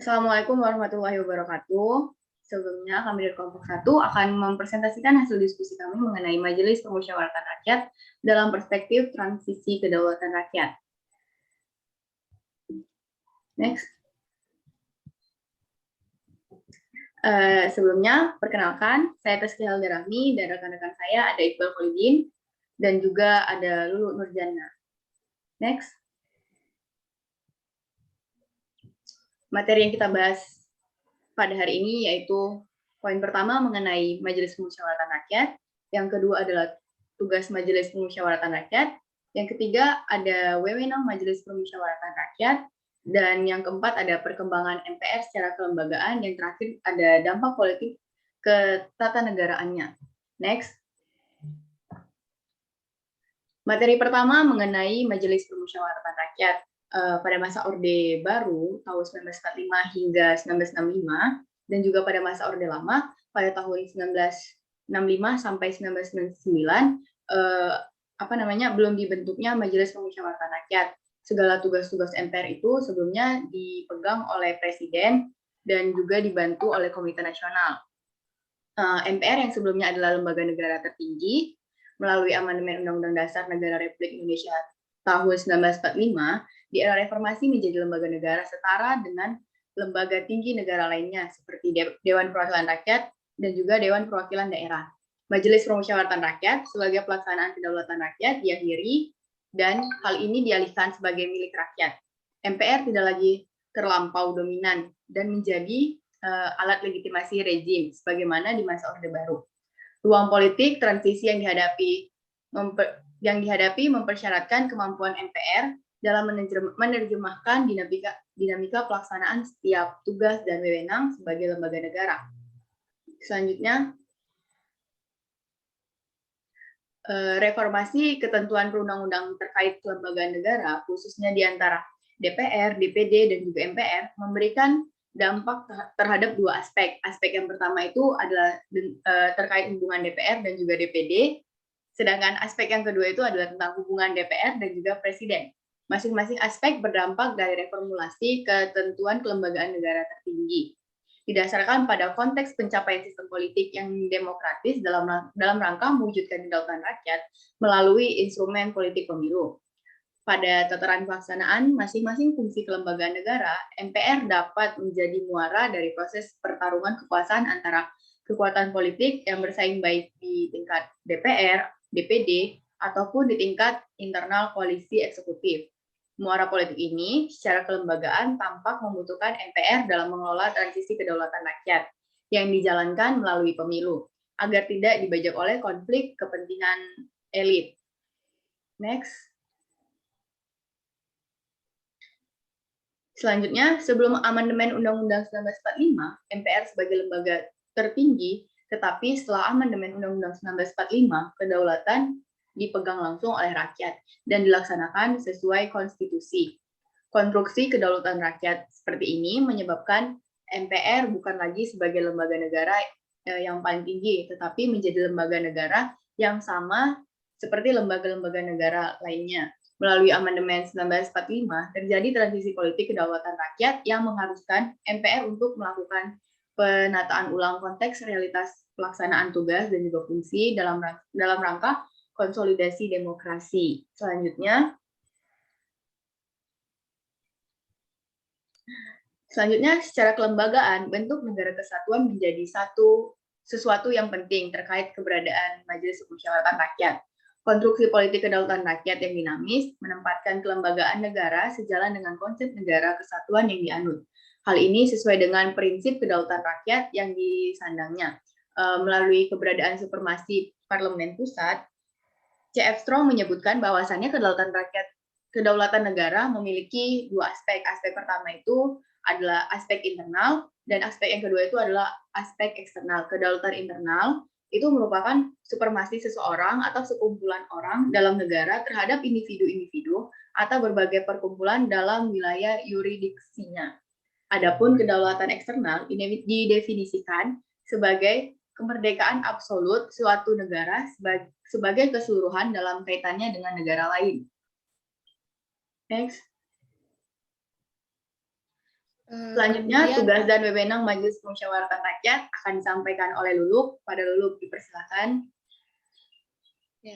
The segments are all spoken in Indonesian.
Assalamualaikum warahmatullahi wabarakatuh. Sebelumnya kami dari kelompok 1 akan mempresentasikan hasil diskusi kami mengenai Majelis Permusyawaratan Rakyat dalam perspektif transisi kedaulatan rakyat. Next. Sebelumnya, perkenalkan, saya Tazki Haldarahmi dan rekan-rekan saya ada Iqbal Khalidin dan juga ada Lulu Nurjana. Next. Materi yang kita bahas pada hari ini yaitu poin pertama mengenai Majelis Permusyawaratan Rakyat, yang kedua adalah tugas Majelis Permusyawaratan Rakyat, yang ketiga ada wewenang Majelis Permusyawaratan Rakyat, dan yang keempat ada perkembangan MPR secara kelembagaan, yang terakhir ada dampak politik ke tata negaraannya. Next. Materi pertama mengenai Majelis Permusyawaratan Rakyat. Pada masa Orde Baru tahun 1945 hingga 1965 dan juga pada masa Orde Lama pada tahun 1965 sampai 1999 belum dibentuknya Majelis Permusyawaratan Rakyat. Segala tugas-tugas MPR itu sebelumnya dipegang oleh Presiden dan juga dibantu oleh Komite Nasional. MPR yang sebelumnya adalah lembaga negara tertinggi melalui amandemen Undang-Undang Dasar Negara Republik Indonesia tahun 1945, di era reformasi menjadi lembaga negara setara dengan lembaga tinggi negara lainnya seperti Dewan Perwakilan Rakyat dan juga Dewan Perwakilan Daerah. Majelis Permusyawaratan Rakyat sebagai pelaksanaan kedaulatan rakyat diakhiri dan hal ini dialihkan sebagai milik rakyat. MPR tidak lagi terlampau dominan dan menjadi alat legitimasi rezim sebagaimana di masa Orde Baru. Ruang politik transisi yang dihadapi mempersyaratkan kemampuan MPR dalam menerjemahkan dinamika pelaksanaan setiap tugas dan wewenang sebagai lembaga negara. Selanjutnya, reformasi ketentuan perundang-undang terkait kelembagaan negara, khususnya di antara DPR, DPD, dan juga MPR, memberikan dampak terhadap dua aspek. Aspek yang pertama itu adalah terkait hubungan DPR dan juga DPD, sedangkan aspek yang kedua itu adalah tentang hubungan DPR dan juga Presiden. Masing-masing aspek berdampak dari reformulasi ketentuan kelembagaan negara tertinggi. Didasarkan pada konteks pencapaian sistem politik yang demokratis dalam rangka mewujudkan kedaulatan rakyat melalui instrumen politik pemilu. Pada tataran pelaksanaan masing-masing fungsi kelembagaan negara, MPR dapat menjadi muara dari proses pertarungan kekuasaan antara kekuatan politik yang bersaing baik di tingkat DPR, DPD, ataupun di tingkat internal koalisi eksekutif. Muara politik ini secara kelembagaan tampak membutuhkan MPR dalam mengelola transisi kedaulatan rakyat yang dijalankan melalui pemilu, agar tidak dibajak oleh konflik kepentingan elit. Next. Selanjutnya, sebelum amandemen Undang-Undang 1945, MPR sebagai lembaga tertinggi, tetapi setelah amandemen Undang-Undang 1945, kedaulatan dipegang langsung oleh rakyat dan dilaksanakan sesuai konstitusi. Konstruksi kedaulatan rakyat seperti ini menyebabkan MPR bukan lagi sebagai lembaga negara yang paling tinggi, tetapi menjadi lembaga negara yang sama seperti lembaga-lembaga negara lainnya. Melalui amandemen 1945, terjadi transisi politik kedaulatan rakyat yang mengharuskan MPR untuk melakukan penataan ulang konteks realitas pelaksanaan tugas dan juga fungsi dalam rangka konsolidasi demokrasi. Selanjutnya, secara kelembagaan, bentuk negara kesatuan menjadi sesuatu yang penting terkait keberadaan Majelis Permusyawaratan Rakyat. Konstruksi politik kedaulatan rakyat yang dinamis menempatkan kelembagaan negara sejalan dengan konsep negara kesatuan yang dianut. Hal ini sesuai dengan prinsip kedaulatan rakyat yang disandangnya. Melalui keberadaan supremasi parlemen pusat, C.F. Strong menyebutkan bahwasannya kedaulatan negara memiliki dua aspek. Aspek pertama itu adalah aspek internal, dan aspek yang kedua itu adalah aspek eksternal. Kedaulatan internal itu merupakan supremasi seseorang atau sekumpulan orang dalam negara terhadap individu-individu atau berbagai perkumpulan dalam wilayah yurisdiksinya. Adapun kedaulatan eksternal didefinisikan sebagai kemerdekaan absolut suatu negara sebagai keseluruhan dalam kaitannya dengan negara lain. Next. Selanjutnya, tugas dan wewenang Majelis Permusyawaratan Rakyat akan disampaikan oleh Lulup. Pada Lulup, dipersilakan. Ya,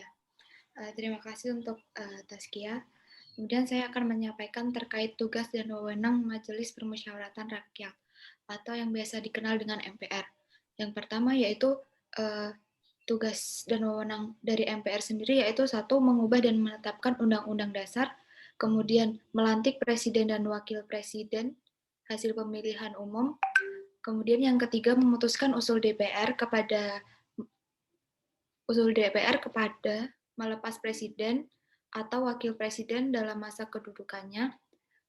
terima kasih untuk Taskia. Kemudian saya akan menyampaikan terkait tugas dan wewenang Majelis Permusyawaratan Rakyat atau yang biasa dikenal dengan MPR. Yang pertama yaitu tugas dan wewenang dari MPR sendiri yaitu satu, mengubah dan menetapkan Undang-Undang Dasar, kemudian melantik Presiden dan Wakil Presiden hasil pemilihan umum, kemudian yang ketiga memutuskan usul DPR kepada melepas Presiden atau Wakil Presiden dalam masa kedudukannya,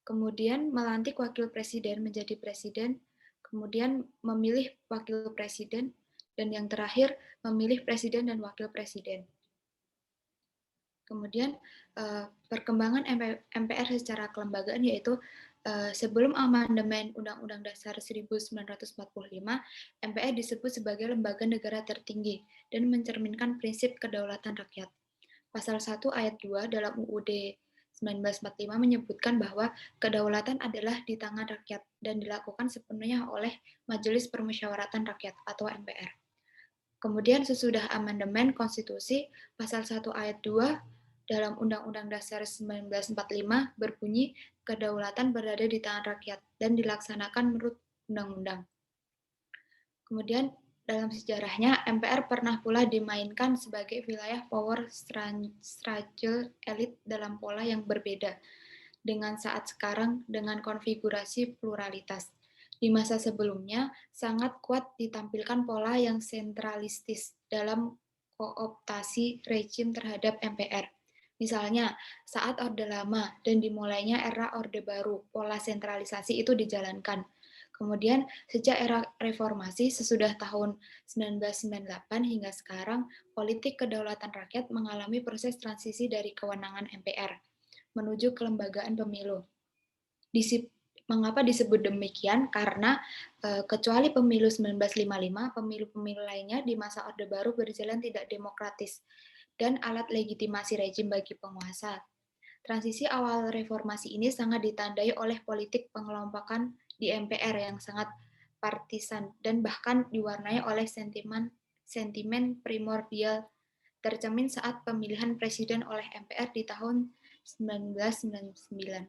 kemudian melantik Wakil Presiden menjadi Presiden, kemudian memilih Wakil Presiden, dan yang terakhir memilih Presiden dan Wakil Presiden. Kemudian perkembangan MPR secara kelembagaan yaitu sebelum amandemen Undang-Undang Dasar 1945, MPR disebut sebagai lembaga negara tertinggi dan mencerminkan prinsip kedaulatan rakyat. Pasal 1 ayat 2 dalam UUD 1945 menyebutkan bahwa kedaulatan adalah di tangan rakyat dan dilakukan sepenuhnya oleh Majelis Permusyawaratan Rakyat atau MPR. Kemudian sesudah amandemen konstitusi, pasal 1 ayat 2 dalam Undang-Undang Dasar 1945 berbunyi kedaulatan berada di tangan rakyat dan dilaksanakan menurut undang-undang. Kemudian dalam sejarahnya, MPR pernah pula dimainkan sebagai wilayah power struggle elit dalam pola yang berbeda dengan saat sekarang dengan konfigurasi pluralitas. Di masa sebelumnya, sangat kuat ditampilkan pola yang sentralistis dalam kooptasi rejim terhadap MPR. Misalnya, saat Orde Lama dan dimulainya era Orde Baru, pola sentralisasi itu dijalankan. Kemudian, sejak era reformasi sesudah tahun 1998 hingga sekarang, politik kedaulatan rakyat mengalami proses transisi dari kewenangan MPR menuju kelembagaan pemilu. Mengapa disebut demikian? Karena kecuali pemilu 1955, pemilu-pemilu lainnya di masa Orde Baru berjalan tidak demokratis dan alat legitimasi rejim bagi penguasa. Transisi awal reformasi ini sangat ditandai oleh politik pengelompokan di MPR yang sangat partisan dan bahkan diwarnai oleh sentimen primordial tercermin saat pemilihan presiden oleh MPR di tahun 1999.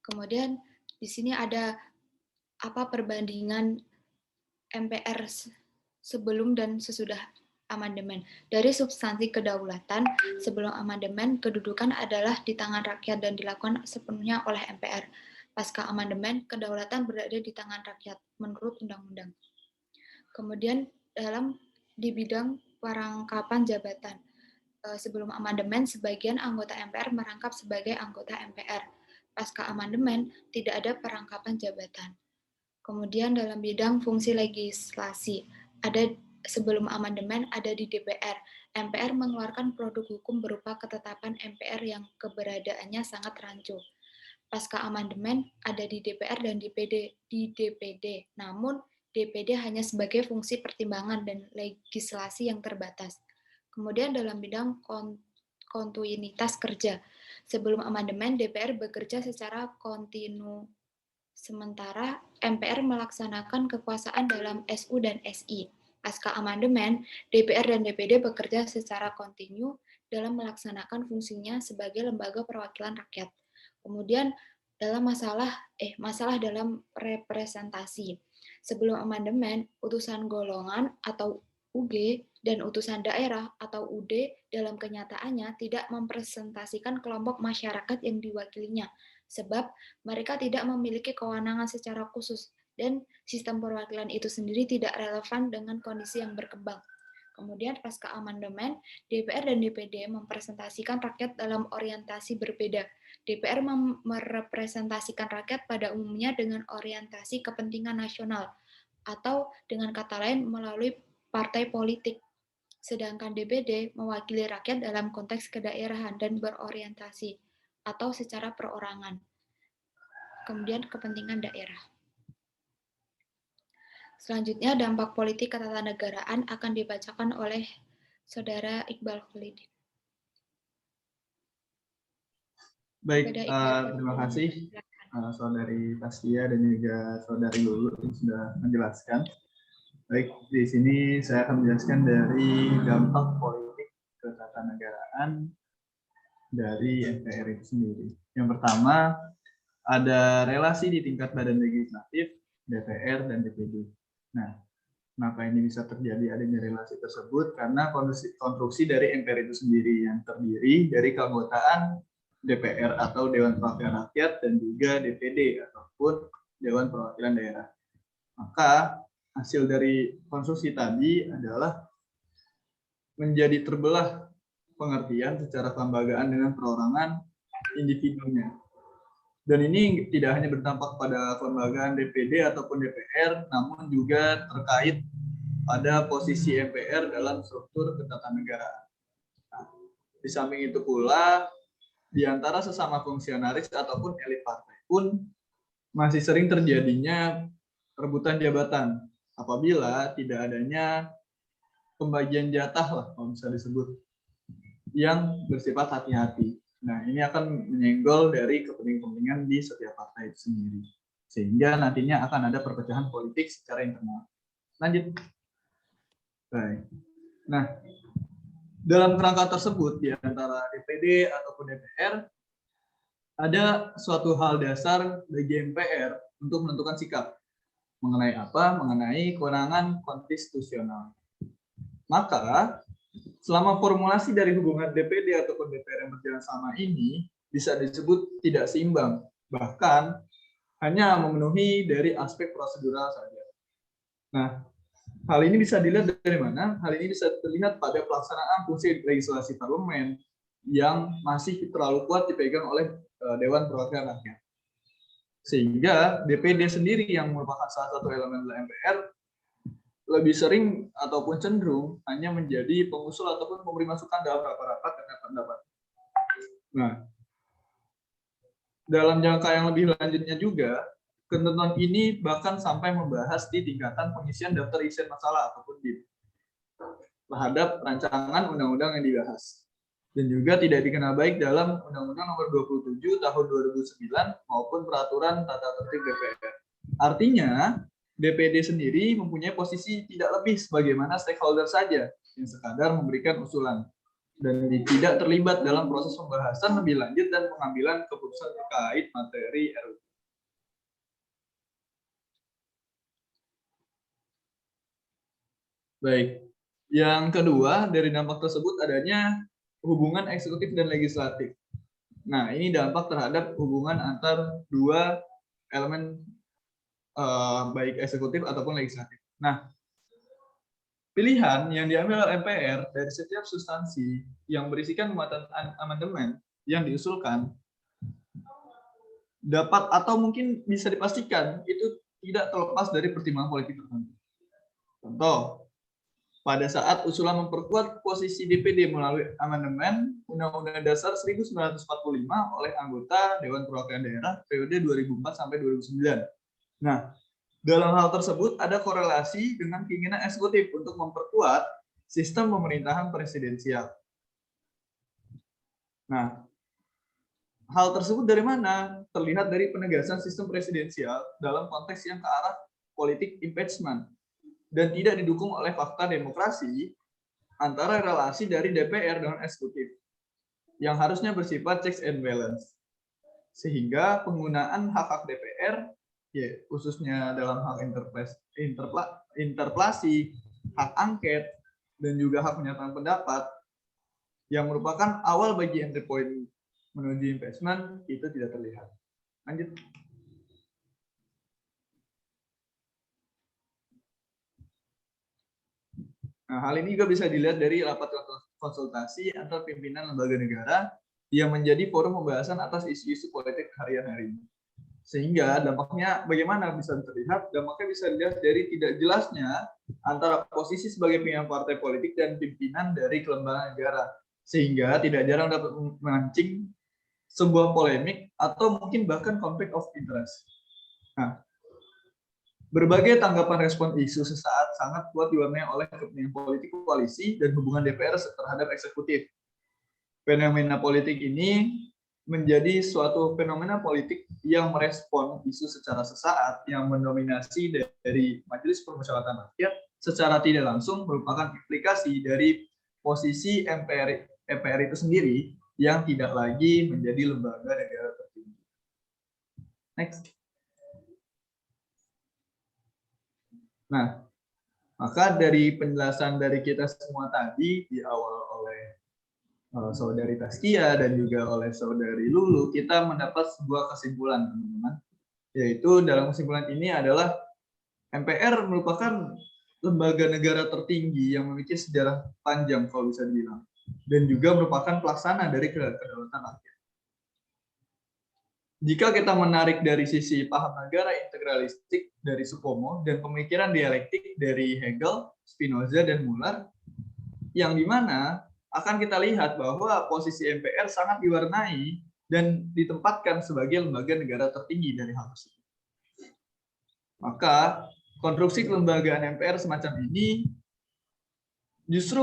Kemudian di sini ada perbandingan MPR sebelum dan sesudah amandemen. Dari substansi kedaulatan, sebelum amandemen, kedudukan adalah di tangan rakyat dan dilakukan sepenuhnya oleh MPR. Pasca amandemen, kedaulatan berada di tangan rakyat menurut undang-undang. Kemudian di bidang perangkapan jabatan, sebelum amandemen, sebagian anggota MPR merangkap sebagai anggota MPR. Pasca amandemen, tidak ada perangkapan jabatan. Kemudian dalam bidang fungsi legislasi, ada sebelum amandemen ada di DPR. MPR mengeluarkan produk hukum berupa ketetapan MPR yang keberadaannya sangat rancu. Pasca amandemen ada di DPR dan di DPD. Namun DPD hanya sebagai fungsi pertimbangan dan legislasi yang terbatas. Kemudian dalam bidang kontinuitas kerja, sebelum amandemen DPR bekerja secara kontinu, sementara MPR melaksanakan kekuasaan dalam SU dan SI. Pasca amandemen, DPR dan DPD bekerja secara kontinu dalam melaksanakan fungsinya sebagai lembaga perwakilan rakyat. Kemudian dalam masalah dalam representasi. Sebelum amandemen, utusan golongan atau UG dan utusan daerah atau UD dalam kenyataannya tidak mempresentasikan kelompok masyarakat yang diwakilinya, sebab mereka tidak memiliki kewenangan secara khusus dan sistem perwakilan itu sendiri tidak relevan dengan kondisi yang berkembang. Kemudian pasca amandemen, DPR dan DPD mempresentasikan rakyat dalam orientasi berbeda. DPR merepresentasikan rakyat pada umumnya dengan orientasi kepentingan nasional, atau dengan kata lain melalui partai politik. Sedangkan DPD mewakili rakyat dalam konteks kedaerahan dan berorientasi atau secara perorangan. Kemudian kepentingan daerah. Selanjutnya, dampak politik ketatanegaraan akan dibacakan oleh Saudara Iqbal Khalidi. Baik, terima kasih. Saudari Tasya dan juga Saudari Lulu yang sudah menjelaskan. Baik, di sini saya akan menjelaskan dari dampak politik ketatanegaraan dari MPR itu sendiri. Yang pertama, ada relasi di tingkat badan legislatif, DPR, dan DPD. Nah, kenapa ini bisa terjadi adanya relasi tersebut? Karena konstruksi dari MPR itu sendiri yang terdiri dari keanggotaan DPR atau Dewan Perwakilan Rakyat dan juga DPD ataupun Dewan Perwakilan Daerah. Maka hasil dari konstruksi tadi adalah menjadi terbelah pengertian secara kelembagaan dengan perorangan individunya. Dan ini tidak hanya berdampak pada kelembagaan DPD ataupun DPR, namun juga terkait pada posisi MPR dalam struktur ketatanegaraan. Nah, di samping itu pula, di antara sesama fungsionaris ataupun elit partai pun masih sering terjadinya rebutan jabatan apabila tidak adanya pembagian jatah lah, kalau bisa disebut, yang bersifat hati-hati. Nah, ini akan menyenggol dari kepentingan-kepentingan di setiap partai itu sendiri. Sehingga nantinya akan ada perpecahan politik secara internal. Lanjut. Baik. Nah, dalam kerangka tersebut, di antara DPD ataupun DPR, ada suatu hal dasar bagi MPR untuk menentukan sikap. Mengenai apa? Mengenai kewenangan konstitusional. Maka, selama formulasi dari hubungan DPD ataupun DPR yang berjalan selama ini bisa disebut tidak seimbang, bahkan hanya memenuhi dari aspek prosedural saja. Nah, hal ini bisa dilihat dari mana? Hal ini bisa terlihat pada pelaksanaan fungsi legislasi parlemen yang masih terlalu kuat dipegang oleh Dewan Perwakilan Rakyat. Sehingga DPD sendiri yang merupakan salah satu elemen MPR lebih sering ataupun cenderung hanya menjadi pengusul ataupun memberi masukan dalam rapat-rapat dan pendapat. Nah, dalam jangka yang lebih lanjutnya juga, ketentuan ini bahkan sampai membahas di tingkatan pengisian daftar isian masalah ataupun DIM terhadap rancangan undang-undang yang dibahas. Dan juga tidak dikenal baik dalam Undang-Undang Nomor 27 Tahun 2009 maupun Peraturan Tata Tertib DPR. Artinya, DPD sendiri mempunyai posisi tidak lebih sebagaimana stakeholder saja yang sekadar memberikan usulan dan tidak terlibat dalam proses pembahasan lebih lanjut dan pengambilan keputusan terkait materi RUU. Baik, yang kedua dari dampak tersebut adanya hubungan eksekutif dan legislatif. Nah, ini dampak terhadap hubungan antar dua elemen baik eksekutif ataupun legislatif. Nah, pilihan yang diambil oleh MPR dari setiap substansi yang berisikan muatan amandemen yang diusulkan dapat atau mungkin bisa dipastikan itu tidak terlepas dari pertimbangan politik tertentu. Contoh, pada saat usulan memperkuat posisi DPD melalui amandemen Undang-Undang Dasar 1945 oleh anggota Dewan Perwakilan Daerah periode 2004 sampai 2009. Nah, dalam hal tersebut ada korelasi dengan keinginan eksekutif untuk memperkuat sistem pemerintahan presidensial. Nah, hal tersebut dari mana? Terlihat dari penegasan sistem presidensial dalam konteks yang ke arah politik impeachment dan tidak didukung oleh fakta demokrasi antara relasi dari DPR dengan eksekutif yang harusnya bersifat checks and balance. Sehingga penggunaan hak-hak DPR ya, khususnya dalam hal interpelasi, hak angket, dan juga hak menyatakan pendapat yang merupakan awal bagi entry point menuju impeachment itu tidak terlihat. Lanjut. Nah, hal ini juga bisa dilihat dari rapat konsultasi antar pimpinan lembaga negara yang menjadi forum pembahasan atas isu-isu politik harian hari ini. Sehingga dampaknya bagaimana bisa terlihat? Dampaknya bisa dilihat dari tidak jelasnya antara posisi sebagai pimpinan partai politik dan pimpinan dari kelembagaan negara. Sehingga tidak jarang dapat memancing sebuah polemik atau mungkin bahkan konflik of interest. Nah, berbagai tanggapan respon isu sesaat sangat kuat diwarnai oleh kepentingan politik koalisi dan hubungan DPR terhadap eksekutif. Fenomena politik ini menjadi suatu fenomena politik yang merespon isu secara sesaat yang mendominasi dari Majelis Permusyawaratan Rakyat secara tidak langsung merupakan implikasi dari posisi MPR itu sendiri yang tidak lagi menjadi lembaga negara tertinggi. Next. Nah, maka dari penjelasan dari kita semua tadi di awal oleh Saudari Taskia dan juga oleh Saudari Lulu, kita mendapat sebuah kesimpulan, teman-teman. Yaitu dalam kesimpulan ini adalah MPR merupakan lembaga negara tertinggi yang memiliki sejarah panjang kalau bisa dibilang, dan juga merupakan pelaksana dari kedaulatan rakyat. Jika kita menarik dari sisi paham negara integralistik dari Supomo dan pemikiran dialektik dari Hegel, Spinoza, dan Muller, yang dimana akan kita lihat bahwa posisi MPR sangat diwarnai dan ditempatkan sebagai lembaga negara tertinggi dari hal tersebut. Maka konstruksi kelembagaan MPR semacam ini justru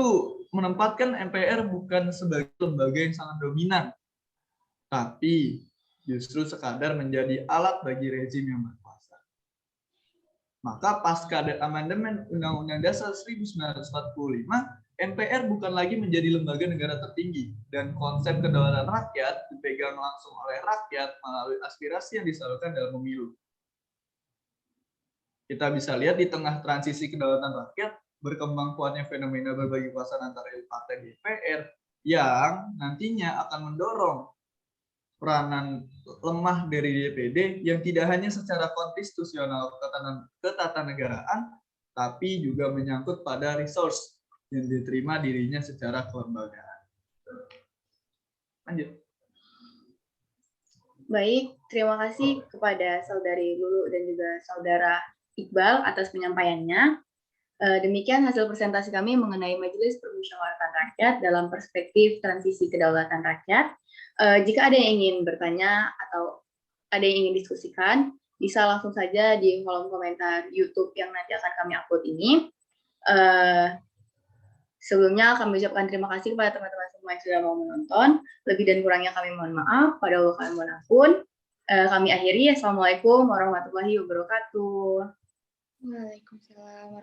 menempatkan MPR bukan sebagai lembaga yang sangat dominan, tapi justru sekadar menjadi alat bagi rezim yang berkuasa. Maka pasca amandemen Undang-Undang Dasar 1945, MPR bukan lagi menjadi lembaga negara tertinggi, dan konsep kedaulatan rakyat dipegang langsung oleh rakyat melalui aspirasi yang disalurkan dalam pemilu. Kita bisa lihat di tengah transisi kedaulatan rakyat, berkembang kuatnya fenomena berbagi kekuasaan antara elit partai di DPR yang nantinya akan mendorong peranan lemah dari DPD yang tidak hanya secara konstitusional ketatanegaraan, tapi juga menyangkut pada resource yang diterima dirinya secara kelembagaan. Lanjut. Baik, terima kasih kepada Saudari Lulu dan juga Saudara Iqbal atas penyampaiannya. Demikian hasil presentasi kami mengenai Majelis Permusyawaratan Rakyat dalam perspektif transisi kedaulatan rakyat. Jika ada yang ingin bertanya atau ada yang ingin diskusikan, bisa langsung saja di kolom komentar YouTube yang nanti akan kami upload ini. Sebelumnya kami ucapkan terima kasih kepada teman-teman semua yang sudah mau menonton. Lebih dan kurangnya kami mohon maaf. Pada Allah kami mohon ampun. Kami akhiri. Assalamualaikum warahmatullahi wabarakatuh. Waalaikumsalam.